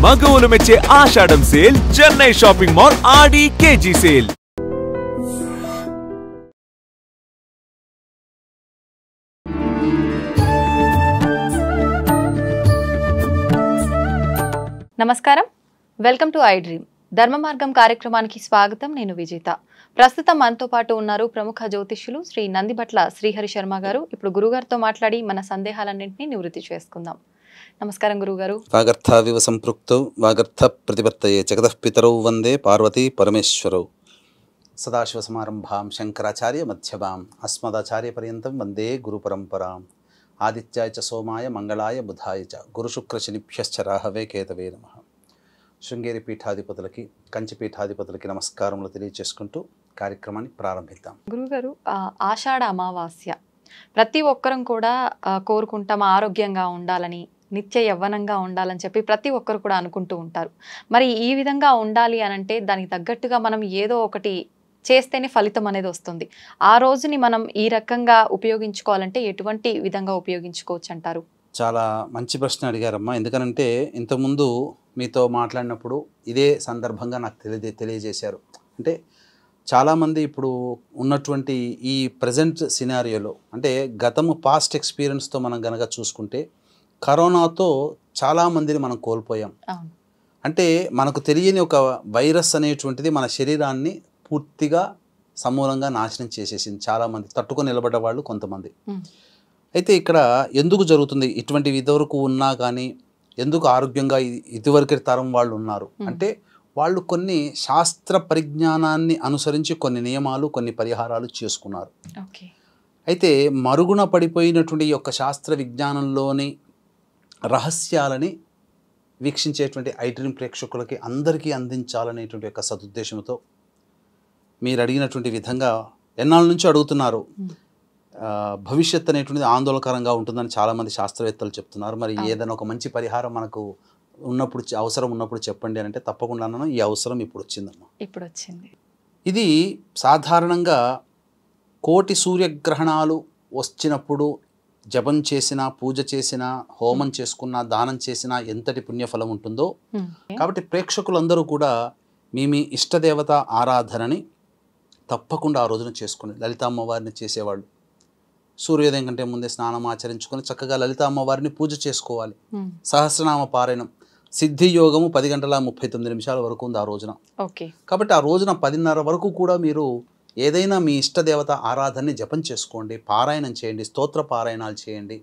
మగవులు మెచ్చే ఆషాఢం sale Chennai shopping mall ఆడి KG sale. నమస్కారం, welcome to I dream. ధర్మ మార్గం కార్యక్రమానికి స్వాగతం. నేను విజేత. ప్రస్తుతం మనతో పాటు ఉన్నారు ప్రముఖ జ్యోతిష్యులు శ్రీ నందిబట్ల శ్రీహరి శర్మ గారు. ఇప్పుడు గురుగారితో మాట్లాడి మన సందేహాలన్నింటినీ నివృత్తి చేసుకుందాం. నమస్కారం గురుగారు. వాగర్థావివ సంపృక్తౌ వాగర్థ ప్రతిపత్తయే జగతః పితరౌ వందే పార్వతీ పరమేశ్వరౌ. సదాశివసమారంభాం శంకరాచార్య మధ్యమాం అస్మదాచార్య పర్యంతం వందే గురు పరంపరాం. ఆదిత్యాయ చ సోమాయ మంగళాయ బుధాయ చ గురుశుక్ర శనిభ్యశ్చ రాహవే కేతవే నమః. శృంగేరి పీఠాధిపతులకి, కంచి పీఠాధిపతులకి నమస్కారములు తెలియజేసుకుంటూ కార్యక్రమాన్ని ప్రారంభిద్దాం. గురుగారు, ఆషాఢ అమావాస్య ప్రతి ఒక్కరం కూడా కోరుకుంటాం ఆరోగ్యంగా ఉండాలని, నిత్య యవ్వనంగా ఉండాలని చెప్పి ప్రతి ఒక్కరు కూడా అనుకుంటూ ఉంటారు. మరి ఈ విధంగా ఉండాలి అనంటే దానికి తగ్గట్టుగా మనం ఏదో ఒకటి చేస్తేనే ఫలితం అనేది వస్తుంది. ఆ రోజుని మనం ఈ రకంగా ఉపయోగించుకోవాలంటే ఎటువంటి విధంగా ఉపయోగించుకోవచ్చు అంటారు? చాలా మంచి ప్రశ్న అడిగారమ్మా. ఎందుకనంటే ఇంతకుముందు మీతో మాట్లాడినప్పుడు ఇదే సందర్భంగా నాకు తెలియజేశారు. అంటే చాలామంది ఇప్పుడు ఉన్నటువంటి ఈ ప్రజెంట్ సినారియోలో, అంటే గతము పాస్ట్ ఎక్స్పీరియన్స్తో మనం గనక చూసుకుంటే కరోనాతో చాలామందిని మనం కోల్పోయాం. అంటే మనకు తెలియని ఒక వైరస్ అనేటువంటిది మన శరీరాన్ని పూర్తిగా సమూలంగా నాశనం చేసేసింది. చాలామంది తట్టుకొని నిలబడ్డ వాళ్ళు కొంతమంది. అయితే ఇక్కడ ఎందుకు జరుగుతుంది ఇటువంటివి? ఇదివరకు ఉన్నా కానీ ఎందుకు ఆరోగ్యంగా ఇదివరకు తరం వాళ్ళు ఉన్నారు అంటే వాళ్ళు కొన్ని శాస్త్ర పరిజ్ఞానాన్ని అనుసరించి కొన్ని నియమాలు, కొన్ని పరిహారాలు చేసుకున్నారు. అయితే మరుగున పడిపోయినటువంటి ఈ యొక్క శాస్త్ర విజ్ఞానంలోని రహస్యాలని వీక్షించేటువంటి ఐ డ్రీమ్ ప్రేక్షకులకి అందరికీ అందించాలనేటువంటి యొక్క సదుద్దేశంతో మీరు అడిగినటువంటి విధంగా ఎన్నాళ్ళ నుంచి అడుగుతున్నారు. భవిష్యత్ అనేటువంటిది ఆందోళనకరంగా ఉంటుందని చాలామంది శాస్త్రవేత్తలు చెప్తున్నారు. మరి ఏదైనా ఒక మంచి పరిహారం మనకు ఉన్నప్పుడు, అవసరం ఉన్నప్పుడు చెప్పండి అని అంటే తప్పకుండా అన్నాను. ఈ అవసరం ఇప్పుడు వచ్చిందమ్మా. ఇప్పుడు వచ్చింది. ఇది సాధారణంగా కోటి సూర్యగ్రహణాలు వచ్చినప్పుడు జపం చేసినా, పూజ చేసినా, హోమం చేసుకున్నా, దానం చేసినా ఎంతటి పుణ్యఫలం ఉంటుందో. కాబట్టి ప్రేక్షకులందరూ కూడా మీ ఇష్టదేవత ఆరాధనని తప్పకుండా ఆ రోజున చేసుకుని, లలిత అమ్మవారిని చేసేవాళ్ళు సూర్యోదయం కంటే ముందే స్నానం ఆచరించుకొని చక్కగా లలిత అమ్మవారిని పూజ చేసుకోవాలి. సహస్రనామ పారాయణం, సిద్ధి యోగము 10:39 వరకు ఉంది ఆ రోజున. కాబట్టి ఆ రోజున 10:30 వరకు కూడా మీరు ఏదైనా మీ ఇష్టదేవత ఆరాధనని జపం చేసుకోండి, పారాయణం చేయండి, స్తోత్ర పారాయణాలు చేయండి,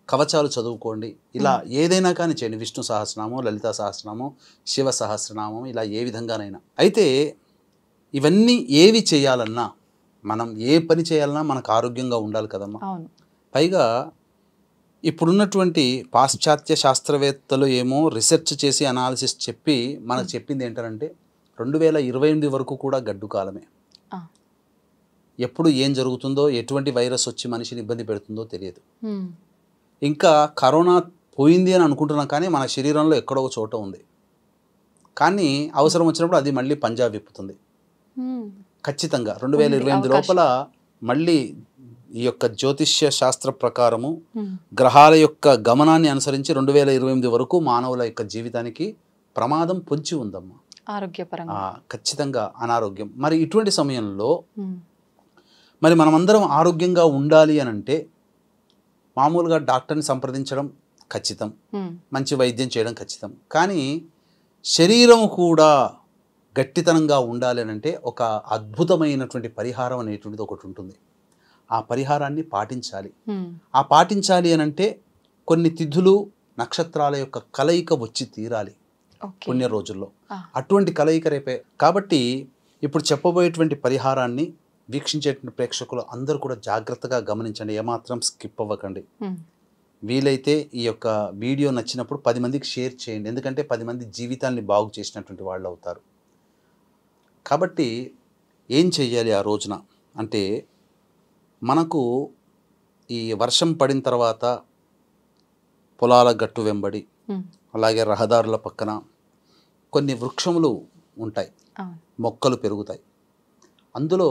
కవచాలు చదువుకోండి. ఇలా ఏదైనా కానీ చేయండి. విష్ణు సహస్రనామం, లలితా సహస్రనామం, శివ సహస్రనామం, ఇలా ఏ విధంగానైనా. అయితే ఇవన్నీ ఏవి చేయాలన్నా, మనం ఏ పని చేయాలన్నా మనకు ఆరోగ్యంగా ఉండాలి కదమ్మా. పైగా ఇప్పుడున్నటువంటి పాశ్చాత్య శాస్త్రవేత్తలు ఏమో రీసెర్చ్ చేసి అనాలిసిస్ చెప్పి మనకు చెప్పింది ఏంటంటే 2028 వరకు కూడా గడ్డు కాలమే. ఎప్పుడు ఏం జరుగుతుందో, ఎటువంటి వైరస్ వచ్చి మనిషిని ఇబ్బంది పెడుతుందో తెలియదు. ఇంకా కరోనా పోయింది అని అనుకుంటున్నాం కానీ మన శరీరంలో ఎక్కడో ఒక చోట ఉంది. కానీ అవసరం వచ్చినప్పుడు అది మళ్ళీ పంజా విప్పుతుంది. ఖచ్చితంగా 2028 లోపల మళ్ళీ ఈ యొక్క జ్యోతిష్య శాస్త్ర ప్రకారము గ్రహాల యొక్క గమనాన్ని అనుసరించి 2028 వరకు మానవుల యొక్క జీవితానికి ప్రమాదం పొంచి ఉందమ్మా. ఆరోగ్యపరంగా ఖచ్చితంగా అనారోగ్యం. మరి ఇటువంటి సమయంలో మరి మనమందరం ఆరోగ్యంగా ఉండాలి అని అంటే మామూలుగా డాక్టర్ని సంప్రదించడం ఖచ్చితం, మంచి వైద్యం చేయడం ఖచ్చితం. కానీ శరీరం కూడా గట్టితనంగా ఉండాలి అని అంటే ఒక అద్భుతమైనటువంటి పరిహారం అనేటువంటిది ఒకటి ఉంటుంది. ఆ పరిహారాన్ని పాటించాలి. ఆ పాటించాలి అని అంటే కొన్ని తిథులు, నక్షత్రాల యొక్క కలయిక వచ్చి తీరాలి పుణ్య రోజుల్లో. అటువంటి కలయిక రేపే. కాబట్టి ఇప్పుడు చెప్పబోయేటువంటి పరిహారాన్ని వీక్షించేటువంటి ప్రేక్షకులు అందరూ కూడా జాగ్రత్తగా గమనించండి, ఏమాత్రం స్కిప్ అవ్వకండి. వీలైతే ఈ యొక్క వీడియో నచ్చినప్పుడు 10 మందికి షేర్ చేయండి. ఎందుకంటే 10 మంది జీవితాన్ని బాగు చేసినటువంటి వాళ్ళు అవుతారు. కాబట్టి ఏం చెయ్యాలి ఆ రోజున అంటే, మనకు ఈ వర్షం పడిన తర్వాత పొలాల గట్టు వెంబడి, అలాగే రహదారుల పక్కన కొన్ని వృక్షములు ఉంటాయి, మొక్కలు పెరుగుతాయి. అందులో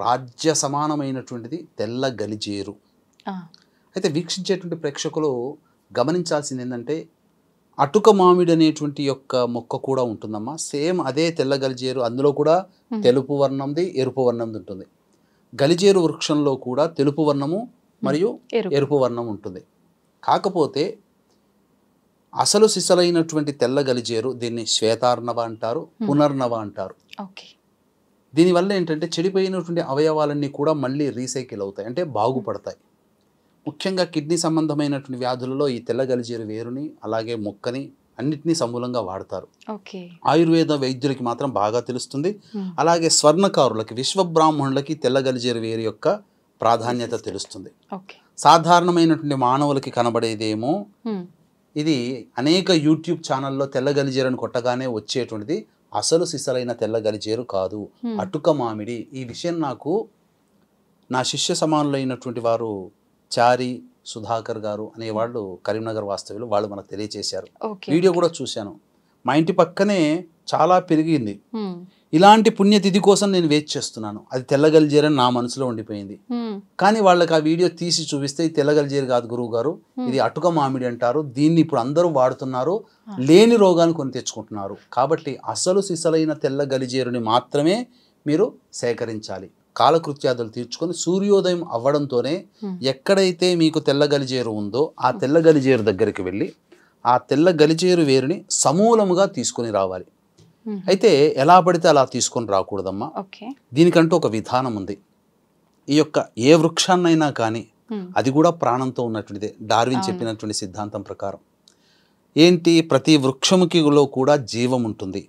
రాజ్య సమానమైనటువంటిది తెల్ల గలిజేరు. అయితే వీక్షించేటువంటి ప్రేక్షకులు గమనించాల్సింది ఏంటంటే, అటుక మామిడి అనేటువంటి యొక్క మొక్క కూడా ఉంటుందమ్మా. సేమ్ అదే తెల్ల గలిజేరు, అందులో కూడా తెలుపు వర్ణంది, ఎరుపు వర్ణంది ఉంటుంది. గలిజేరు వృక్షంలో కూడా తెలుపు వర్ణము మరియు ఎరుపు వర్ణం ఉంటుంది. కాకపోతే అసలు సిసలైనటువంటి తెల్ల గలిజేరు, దీన్ని శ్వేతార్ణవ అంటారు, పునర్నవ అంటారు. దీనివల్ల ఏంటంటే చెడిపోయినటువంటి అవయవాలన్నీ కూడా మళ్ళీ రీసైకిల్ అవుతాయి, అంటే బాగుపడతాయి. ముఖ్యంగా కిడ్నీ సంబంధమైనటువంటి వ్యాధులలో ఈ తెల్ల గలిజేరు వేరుని అలాగే మొక్కని అన్నిటినీ సమూలంగా వాడతారు. ఆయుర్వేద వైద్యులకి మాత్రం బాగా తెలుస్తుంది. అలాగే స్వర్ణకారులకి, విశ్వబ్రాహ్మణులకి తెల్ల గలిజేరు వేరు యొక్క ప్రాధాన్యత తెలుస్తుంది. సాధారణమైనటువంటి మానవులకి కనబడేదేమో ఇది అనేక యూట్యూబ్ ఛానల్లో తెల్ల గలిజేరుని కొట్టగానే వచ్చేటువంటిది అసలు సిసలైన తెల్ల గలిజేరు కాదు, అటుక మామిడి. ఈ విషయం నాకు నా శిష్య సమానులైనటువంటి వారు చారి సుధాకర్ గారు అనేవాళ్ళు కరీంనగర్ వాస్తవ్యులు, వాళ్ళు మనకు తెలియచేశారు. వీడియో కూడా చూశాను. మా ఇంటి పక్కనే చాలా పెరిగింది. ఇలాంటి పుణ్యతిథి కోసం నేను వెయిట్ చేస్తున్నాను. అది తెల్ల గలిజేరు అని నా మనసులో ఉండిపోయింది. కానీ వాళ్ళకి ఆ వీడియో తీసి చూపిస్తే ఇది తెల్ల గలిజేరు కాదు గురువు గారు, ఇది అటుక మామిడి అంటారు, దీన్ని ఇప్పుడు అందరూ వాడుతున్నారు, లేని రోగాన్ని కొని తెచ్చుకుంటున్నారు. కాబట్టి అసలు సిసలైన తెల్ల గలిజేరుని మాత్రమే మీరు సేకరించాలి. కాలకృత్యాదులు తీర్చుకొని సూర్యోదయం అవ్వడంతోనే ఎక్కడైతే మీకు తెల్ల గలిజేరు ఉందో ఆ తెల్ల గలిజేరు దగ్గరికి వెళ్ళి ఆ తెల్ల గలిజేరు వేరుని సమూలముగా తీసుకొని రావాలి. అయితే ఎలా పడితే అలా తీసుకొని రాకూడదమ్మా. దీనికంటూ ఒక విధానం ఉంది. ఈ యొక్క ఏ వృక్షాన్నైనా కానీ అది కూడా ప్రాణంతో ఉన్నటువంటిదే. డార్విన్ చెప్పినటువంటి సిద్ధాంతం ప్రకారం ఏంటి, ప్రతి వృక్షముకిలో కూడా జీవం ఉంటుంది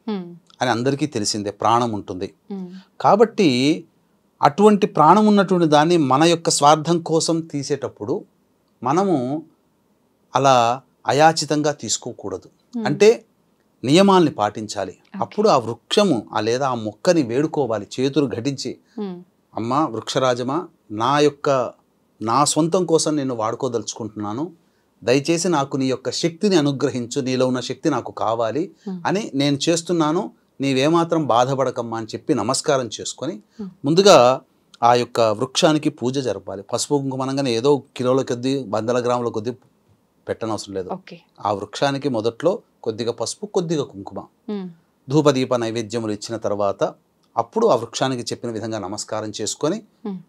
అని అందరికీ తెలిసిందే, ప్రాణం ఉంటుంది. కాబట్టి అటువంటి ప్రాణం ఉన్నటువంటి దాన్ని మన యొక్క స్వార్థం కోసం తీసేటప్పుడు మనము అలా అయాచితంగా తీసుకోకూడదు. అంటే నియమాల్ని పాటించాలి. అప్పుడు ఆ వృక్షము లేదా ఆ మొక్కని వేడుకోవాలి, చేతులు ఘటించి, అమ్మ వృక్షరాజమా, నా సొంతం కోసం నేను వాడుకోదలుచుకుంటున్నాను, దయచేసి నాకు నీ యొక్క శక్తిని అనుగ్రహించు, నీలో ఉన్న శక్తి నాకు కావాలి అని నేను చేస్తున్నాను, నీవేమాత్రం బాధపడకమ్మా అని చెప్పి నమస్కారం చేసుకొని ముందుగా ఆ యొక్క వృక్షానికి పూజ జరపాలి. పసుపు కుంకుమ అనగానే ఏదో కిలోల కొద్దీ 100 గ్రాముల కొద్దీ పెట్టనవసరం లేదు. ఆ వృక్షానికి మొదట్లో కొద్దిగా పసుపు, కొద్దిగా కుంకుమ, ధూపదీప నైవేద్యములు ఇచ్చిన తర్వాత అప్పుడు ఆ వృక్షానికి చెప్పిన విధంగా నమస్కారం చేసుకొని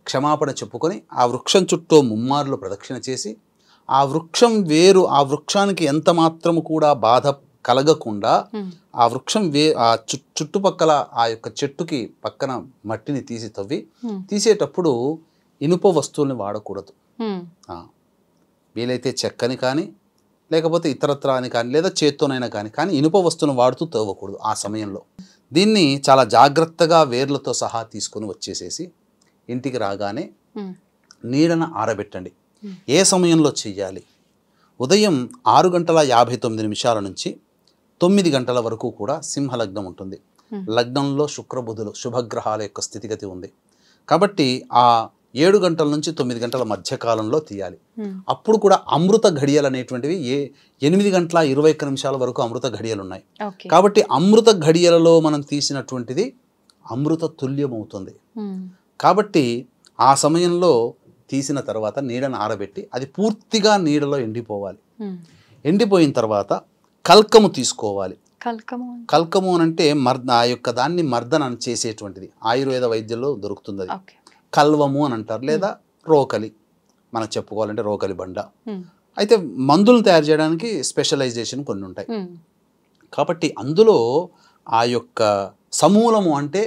క్షమాపణ చెప్పుకొని ఆ వృక్షం చుట్టూ ముమ్మార్లు ప్రదక్షిణ చేసి ఆ వృక్షం వేరు, ఆ వృక్షానికి ఎంత మాత్రము కూడా బాధ కలగకుండా ఆ వృక్షం ఆ చుట్టుపక్కల ఆ యొక్క చెట్టుకి పక్కన మట్టిని తీసి తవ్వి, తీసేటప్పుడు ఇనుప వస్తువుల్ని వాడకూడదు. వీలైతే చెక్కని కానీ లేకపోతే ఇతరత్ర అని కానీ లేదా చేత్తోనైనా కానీ ఇనుప వస్తువును వాడుతూ తవ్వకూడదు ఆ సమయంలో. దీన్ని చాలా జాగ్రత్తగా వేర్లతో సహా తీసుకొని వచ్చేసేసి ఇంటికి రాగానే నీడన ఆరబెట్టండి. ఏ సమయంలో చెయ్యాలి? ఉదయం 6:59 నుంచి 9 గంటల వరకు కూడా సింహలగ్నం ఉంటుంది. లగ్నంలో శుక్రబుధులు శుభగ్రహాల యొక్క స్థితిగతి ఉంది. కాబట్టి ఆ 7 గంటల నుంచి 9 గంటల మధ్యకాలంలో తీయాలి. అప్పుడు కూడా అమృత ఘడియలు అనేటువంటివి 8:21 వరకు అమృత ఘడియలు ఉన్నాయి. కాబట్టి అమృత ఘడియలలో మనం తీసినటువంటిది అమృత తుల్యమవుతుంది. కాబట్టి ఆ సమయంలో తీసిన తర్వాత నీడను ఆరబెట్టి అది పూర్తిగా నీడలో ఎండిపోవాలి. ఎండిపోయిన తర్వాత కల్కము తీసుకోవాలి. కల్కము అంటే ఆ యొక్క దాన్ని మర్దనం చేసేటువంటిది ఆయుర్వేద వైద్యంలో దొరుకుతుంది. అది కల్వము అని అంటారు, లేదా రోకలి, మనం చెప్పుకోవాలంటే రోకలి బండ. అయితే మందులను తయారు చేయడానికి స్పెషలైజేషన్ కొన్ని ఉంటాయి. కాబట్టి అందులో ఆ యొక్క సమూలము అంటే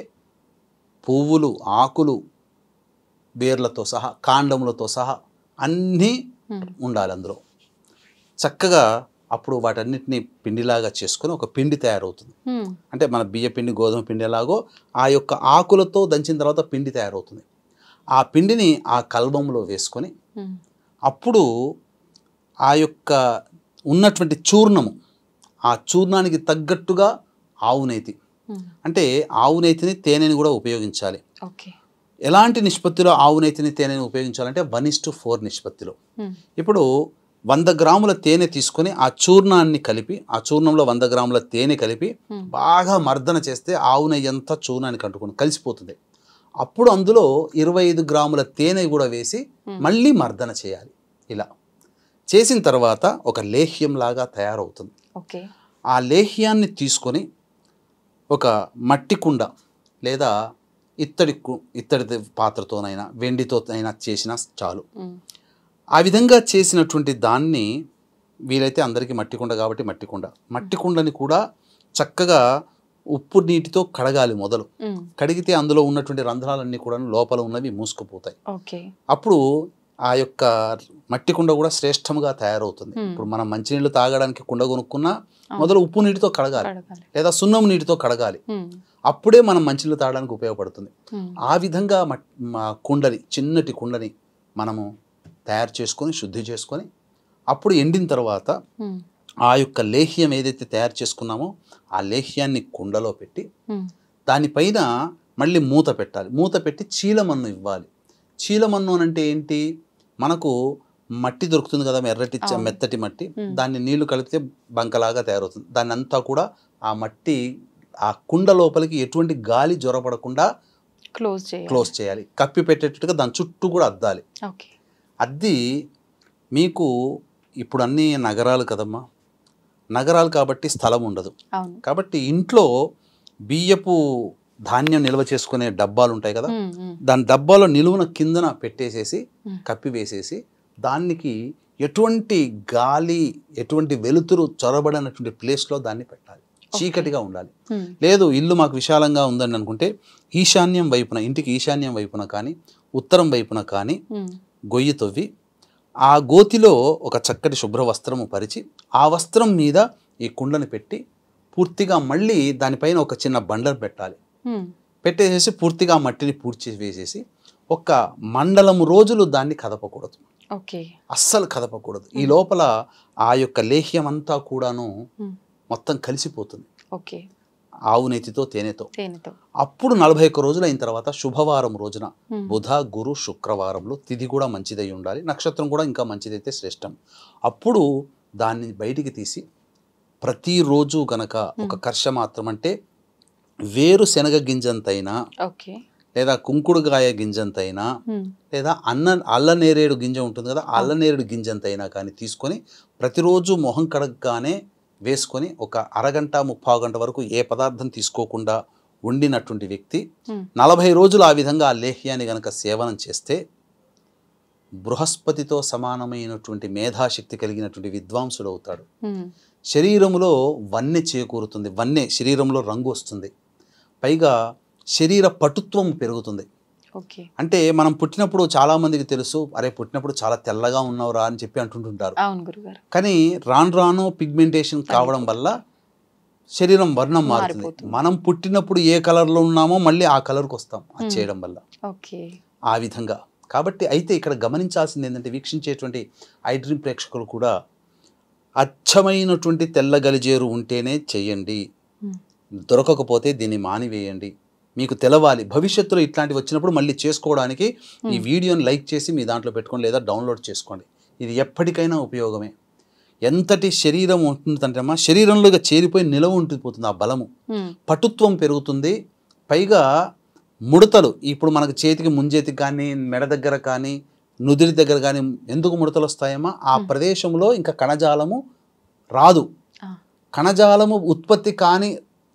పువ్వులు, ఆకులు, వేర్లతో సహా, కాండములతో సహా అన్నీ ఉండాలి అందులో. చక్కగా అప్పుడు వాటన్నిటిని పిండిలాగా చేసుకొని ఒక పిండి తయారవుతుంది. అంటే మన బియ్య పిండి, గోధుమ పిండి ఎలాగో ఆ యొక్క ఆకులతో దంచిన తర్వాత పిండి తయారవుతుంది. ఆ పిండిని ఆ కల్బంలో వేసుకొని అప్పుడు ఆ యొక్క ఉన్నటువంటి చూర్ణము, ఆ చూర్ణానికి తగ్గట్టుగా ఆవునేతి, అంటే ఆవునేతిని తేనెని కూడా ఉపయోగించాలి. ఎలాంటి నిష్పత్తిలో ఆవునేతిని తేనెని ఉపయోగించాలంటే 1:4 నిష్పత్తిలో. ఇప్పుడు 100 గ్రాముల తేనె తీసుకొని ఆ చూర్ణాన్ని కలిపి, ఆ చూర్ణంలో 100 గ్రాముల తేనె కలిపి బాగా మర్దన చేస్తే ఆవు నెయ్యి అంతా చూర్ణానికి అంటుకుని కలిసిపోతుంది. అప్పుడు అందులో 25 గ్రాముల తేనె కూడా వేసి మళ్ళీ మర్దన చేయాలి. ఇలా చేసిన తర్వాత ఒక లేహ్యం లాగా తయారవుతుంది. ఓకే. ఆ లేహ్యాన్ని తీసుకొని ఒక మట్టి కుండ లేదా ఇత్తడి పాత్రతోనైనా వెండితోనైనా చేసినా చాలు. ఆ విధంగా చేసినటువంటి దాన్ని వీలైతే అందరికీ మట్టి కుండ కాబట్టి మట్టి కుండని కూడా చక్కగా ఉప్పు నీటితో కడగాలి మొదలు. కడిగితే అందులో ఉన్నటువంటి రంధ్రాలన్నీ కూడా లోపల ఉన్నవి మూసుకుపోతాయి. అప్పుడు ఆ యొక్క మట్టి కుండ కూడా శ్రేష్టంగా తయారవుతుంది. ఇప్పుడు మనం మంచినీళ్ళు తాగడానికి కుండ కొనుక్కున్నా మొదలు ఉప్పు నీటితో కడగాలి లేదా సున్నం నీటితో కడగాలి. అప్పుడే మనం మంచినీళ్ళు తాగడానికి ఉపయోగపడుతుంది. ఆ విధంగా కుండని చిన్నటి కుండని మనము తయారు చేసుకొని శుద్ధి చేసుకొని అప్పుడు ఎండిన తర్వాత ఆ యొక్క లేహ్యం ఏదైతే తయారు చేసుకున్నామో ఆ లేహ్యాన్ని కుండలో పెట్టి దానిపైన మళ్ళీ మూత పెట్టాలి. మూత పెట్టి చీలమన్ను ఇవ్వాలి. చీలమన్ను అంటే ఏంటి? మనకు మట్టి దొరుకుతుంది కదా, ఎర్రటి మెత్తటి మట్టి, దాన్ని నీళ్లు కలిపితే బంకలాగా తయారవుతుంది. దాన్ని అంతా కూడా ఆ మట్టి ఆ కుండ లోపలికి ఎటువంటి గాలి జొరపడకుండా క్లోజ్ చేయాలి. కప్పి పెట్టేటట్టుగా దాని చుట్టూ కూడా అద్దాలి. అద్ది మీకు ఇప్పుడు అన్ని నగరాలు కదమ్మా, నగరాలు కాబట్టి స్థలం ఉండదు. కాబట్టి ఇంట్లో బియ్యపు ధాన్యం నిల్వ చేసుకునే డబ్బాలు ఉంటాయి కదా, దాని డబ్బాలో నిలువున కిందన పెట్టేసేసి కప్పి వేసేసి దానికి ఎటువంటి గాలి ఎటువంటి వెలుతురు చొరబడినటువంటి ప్లేస్లో దాన్ని పెట్టాలి. చీకటిగా ఉండాలి. లేదు ఇల్లు మాకు విశాలంగా ఉందని అనుకుంటే ఈశాన్యం వైపున, ఇంటికి ఈశాన్యం వైపున కానీ ఉత్తరం వైపున కానీ గొయ్యి తవ్వి ఆ గోతిలో ఒక చక్కటి శుభ్ర వస్త్రము పరిచి ఆ వస్త్రం మీద ఈ కుండని పెట్టి పూర్తిగా మళ్ళీ దానిపైన ఒక చిన్న బండర్ పెట్టాలి. పెట్టేసేసి పూర్తిగా మట్టిని పూడ్చి వేసేసి ఒక మండలము రోజులు దాన్ని కదపకూడదు. అస్సలు కదపకూడదు. ఈ లోపల ఆ యొక్క లేహ్యం అంతా కూడాను మొత్తం కలిసిపోతుంది ఆవు నెతితో తేనెతో. అప్పుడు 41 రోజులు అయిన తర్వాత శుభవారం రోజున బుధ గురు శుక్రవారంలో తిథి కూడా మంచిదై ఉండాలి, నక్షత్రం కూడా ఇంకా మంచిదైతే శ్రేష్టం. అప్పుడు దాన్ని బయటికి తీసి ప్రతిరోజు గనక ఒక కర్ష మాత్రం అంటే వేరుశనగ గింజంతైనా లేదా కుంకుడుగాయ గింజంతైనా లేదా అల్లనేరేడు గింజ ఉంటుంది కదా, అల్లనేరేడు గింజంతైనా కానీ తీసుకొని ప్రతిరోజు మొహం కడగగానే వేసుకొని ఒక అరగంట 30 గంట వరకు ఏ పదార్థం తీసుకోకుండా వండినటువంటి వ్యక్తి 40 రోజులు ఆ విధంగా ఆ లేహ్యాన్ని గనక సేవనం చేస్తే బృహస్పతితో సమానమైనటువంటి మేధాశక్తి కలిగినటువంటి విద్వాంసుడు అవుతాడు. శరీరంలో వన్నె చేకూరుతుంది, వన్నె శరీరంలో రంగు వస్తుంది, పైగా శరీర పటుత్వం పెరుగుతుంది. అంటే మనం పుట్టినప్పుడు చాలా మందికి తెలుసు, అరే పుట్టినప్పుడు చాలా తెల్లగా ఉన్నవరా అని చెప్పి అంటుంటుంటారు. కానీ రాను రాను పిగ్మెంటేషన్ కావడం వల్ల శరీరం వర్ణం మారుతుంది. మనం పుట్టినప్పుడు ఏ కలర్లో ఉన్నామో మళ్ళీ ఆ కలర్కి వస్తాం అది చేయడం వల్ల. ఆ విధంగా కాబట్టి అయితే ఇక్కడ గమనించాల్సింది ఏంటంటే వీక్షించేటువంటి ఐ డ్రీమ్ ప్రేక్షకులు కూడా అచ్చమైనటువంటి తెల్ల గలిజేరు ఉంటేనే చెయ్యండి, దొరకకపోతే దీన్ని మానివేయండి. మీకు తెలవాలి భవిష్యత్తులో ఇట్లాంటివి వచ్చినప్పుడు మళ్ళీ చేసుకోవడానికి ఈ వీడియోని లైక్ చేసి మీ దాంట్లో పెట్టుకోండి లేదా డౌన్లోడ్ చేసుకోండి. ఇది ఎప్పటికైనా ఉపయోగమే. ఎంతటి శరీరం ఉంటుందంటే అమ్మా శరీరంలోగా చేరిపోయి నిలవ ఉండిపోతుంది, ఆ బలము పటుత్వం పెరుగుతుంది. పైగా ముడతలు ఇప్పుడు మనకు చేతికి ముంజేతికి కానీ మెడ దగ్గర కానీ నుదిరి దగ్గర కానీ ఎందుకు ముడతలు వస్తాయమ్మా? ఆ ప్రదేశంలో ఇంకా కణజాలము రాదు, కణజాలము ఉత్పత్తి కాని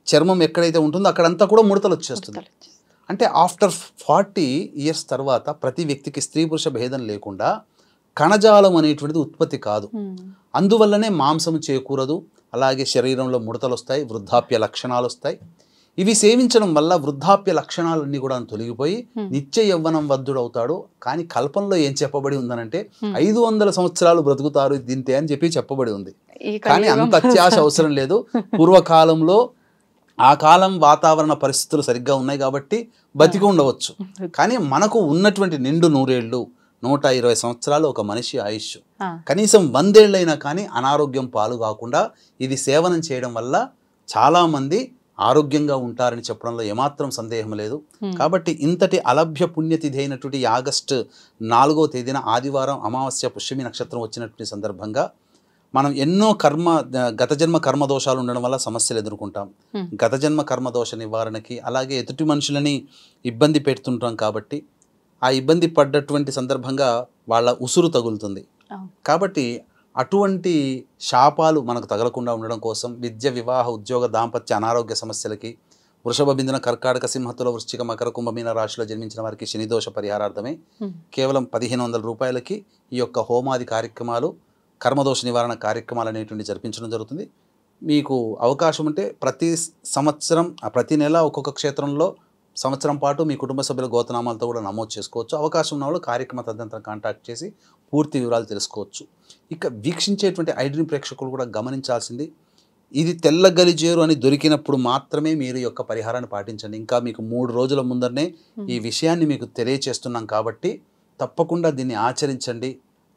చర్మం ఎక్కడైతే ఉంటుందో అక్కడంతా కూడా ముడతలు వచ్చేస్తుంది. అంటే ఆఫ్టర్ 40 ఇయర్స్ తర్వాత ప్రతి వ్యక్తికి స్త్రీ పురుష భేదం లేకుండా కణజాలం అనేటువంటిది ఉత్పత్తి కాదు. అందువల్లనే మాంసం చేకూరదు, అలాగే శరీరంలో ముడతలు వస్తాయి, వృద్ధాప్య లక్షణాలు వస్తాయి. ఇవి సేవించడం వల్ల వృద్ధాప్య లక్షణాలన్నీ కూడా తొలగిపోయి నిత్య యవ్వనం వద్దుడవుతాడు. కానీ కల్పంలో ఏం చెప్పబడి ఉందనంటే 500 సంవత్సరాలు బ్రతుకుతారు దీంతే అని చెప్పి చెప్పబడి ఉంది. కానీ అంత అత్యాశ అవసరం లేదు. పూర్వకాలంలో ఆ కాలం వాతావరణ పరిస్థితులు సరిగ్గా ఉన్నాయి కాబట్టి బతికి ఉండవచ్చు. కానీ మనకు ఉన్నటువంటి నిండు 100 ఏళ్ళు 120 సంవత్సరాలు ఒక మనిషి ఆయుష్, కనీసం 100 ఏళ్ళైనా కానీ అనారోగ్యం పాలు కాకుండా ఇది సేవనం చేయడం వల్ల చాలామంది ఆరోగ్యంగా ఉంటారని చెప్పడంలో ఏమాత్రం సందేహం లేదు. కాబట్టి ఇంతటి అలభ్య పుణ్యతిథి అయినటువంటి ఆగస్టు 4వ తేదీన ఆదివారం అమావాస్య పుష్యమి నక్షత్రం వచ్చినటువంటి సందర్భంగా మనం ఎన్నో గత జన్మ కర్మదోషాలు ఉండడం వల్ల సమస్యలు ఎదుర్కొంటాం. గత జన్మ కర్మదోష నివారణకి అలాగే ఎదుటి మనుషులని ఇబ్బంది పెడుతుంటాం కాబట్టి ఆ ఇబ్బంది పడ్డటువంటి సందర్భంగా వాళ్ళ ఉసురు తగులుతుంది. కాబట్టి అటువంటి శాపాలు మనకు తగలకుండా ఉండడం కోసం విద్య, వివాహ, ఉద్యోగ, దాంపత్య, అనారోగ్య సమస్యలకి, వృషభ, బిందున, కర్కాటక, సింహతుల, వృశ్చిక, మకర, కుంభమీన రాశిలో జన్మించిన వారికి శనిదోష పరిహారార్థమే కేవలం 1500 రూపాయలకి ఈ యొక్క హోమాది కార్యక్రమాలు, కర్మదోష నివారణ కార్యక్రమాలు అనేటువంటి జరిపించడం జరుగుతుంది. మీకు అవకాశం ఉంటే ప్రతి సంవత్సరం ప్రతి నెల ఒక్కొక్క క్షేత్రంలో సంవత్సరం పాటు మీ కుటుంబ సభ్యుల గోతనామాలతో కూడా నమోదు చేసుకోవచ్చు. అవకాశం ఉన్న వాళ్ళు కార్యక్రమ తదనంతరం కాంటాక్ట్ చేసి పూర్తి వివరాలు తెలుసుకోవచ్చు. ఇక వీక్షించేటువంటి ఐడ్రీమ్ ప్రేక్షకులు కూడా గమనించాల్సింది, ఇది తెల్ల గలిజేరు అని దొరికినప్పుడు మాత్రమే మీరు యొక్క పరిహారాన్ని పాటించండి. ఇంకా మీకు 3 రోజుల ముందరనే ఈ విషయాన్ని మీకు తెలియచేస్తున్నాం కాబట్టి తప్పకుండా దీన్ని ఆచరించండి.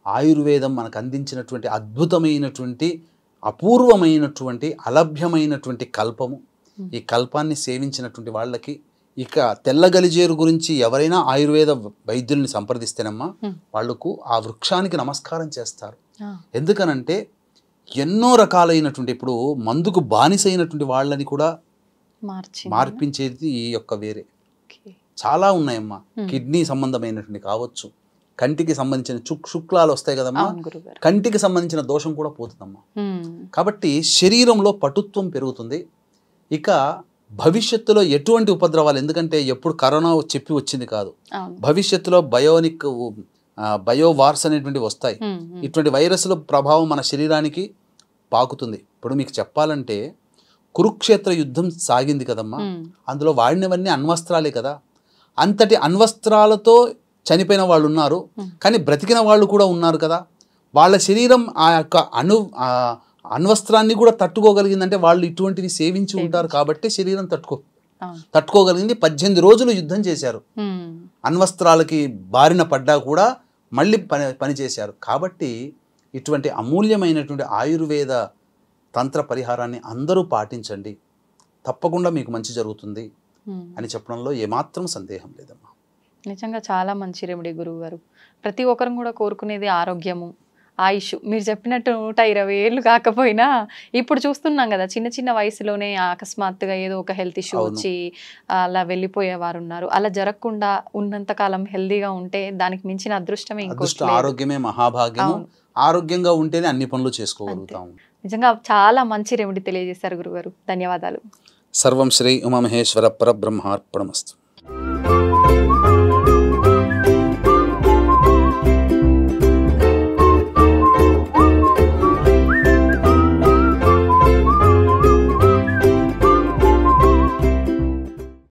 ఆయుర్వేదం మనకు అందించినటువంటి అద్భుతమైనటువంటి, అపూర్వమైనటువంటి, అలభ్యమైనటువంటి కల్పము. ఈ కల్పాన్ని సేవించినటువంటి వాళ్ళకి ఇక తెల్ల గలిజేరు గురించి ఎవరైనా ఆయుర్వేద వైద్యుల్ని సంప్రదిస్తేనమ్మా వాళ్ళకు ఆ వృక్షానికి నమస్కారం చేస్తారు. ఎందుకనంటే ఎన్నో రకాలైనటువంటి, ఇప్పుడు మందుకు బానిసైనటువంటి వాళ్ళని కూడా మార్పించేది ఈ యొక్క వేరే చాలా ఉన్నాయమ్మా. కిడ్నీ సంబంధమైనటువంటి కావచ్చు, కంటికి సంబంధించిన శుక్లాలు వస్తాయి కదమ్మా, కంటికి సంబంధించిన దోషం కూడా పోతుందమ్మా. కాబట్టి శరీరంలో పటుత్వం పెరుగుతుంది. ఇక భవిష్యత్తులో ఎటువంటి ఉపద్రవాలు, ఎందుకంటే ఎప్పుడు కరోనా చెప్పి వచ్చింది కాదు, భవిష్యత్తులో బయోవార్స్ అనేటువంటివి వస్తాయి. ఇటువంటి వైరస్ల ప్రభావం మన శరీరానికి పాకుతుంది. ఇప్పుడు మీకు చెప్పాలంటే కురుక్షేత్ర యుద్ధం సాగింది కదమ్మా, అందులో వాడినవన్నీ అణ్వస్త్రాలే కదా. అంతటి అణ్వస్త్రాలతో చనిపోయిన వాళ్ళు ఉన్నారు, కానీ బ్రతికిన వాళ్ళు కూడా ఉన్నారు కదా. వాళ్ళ శరీరం ఆ యొక్క అణ్వస్త్రాన్ని కూడా తట్టుకోగలిగిందంటే వాళ్ళు ఇటువంటివి సేవించి ఉంటారు కాబట్టి శరీరం తట్టుకోగలిగింది. 18 రోజులు యుద్ధం చేశారు, అణ్వస్త్రాలకి బారిన పడ్డా కూడా మళ్ళీ పని చేశారు. కాబట్టి ఇటువంటి అమూల్యమైనటువంటి ఆయుర్వేద తంత్ర పరిహారాన్ని అందరూ పాటించండి, తప్పకుండా మీకు మంచి జరుగుతుంది అని చెప్పడంలో ఏమాత్రం సందేహం లేదమ్మా. నిజంగా చాలా మంచి రెమెడీ గురువు గారు. ప్రతి ఒక్కరం కూడా కోరుకునేది ఆరోగ్యము, ఆయుష్. మీరు చెప్పినట్టు 120 ఏళ్ళు కాకపోయినా ఇప్పుడు చూస్తున్నాం కదా, చిన్న చిన్న వయసులోనే అకస్మాత్తుగా ఏదో ఒక హెల్త్ ఇష్యూ వచ్చి అలా వెళ్ళిపోయేవారు ఉన్నారు. అలా జరగకుండా ఉన్నంతకాలం హెల్దీగా ఉంటే దానికి మించిన అదృష్టమే ఇంకోటి. ఆరోగ్యమే మహాభాగ్యం. ఆరోగ్యంగా ఉంటేనే అన్ని పనులు చేసుకోగలుగుతాం. నిజంగా చాలా మంచి రెమెడీ తెలియజేశారు గురుగారు. ధన్యవాదాలు. సర్వం శ్రీ ఉమామహేశ్వర పరబ్రహ్మార్పణమస్తు.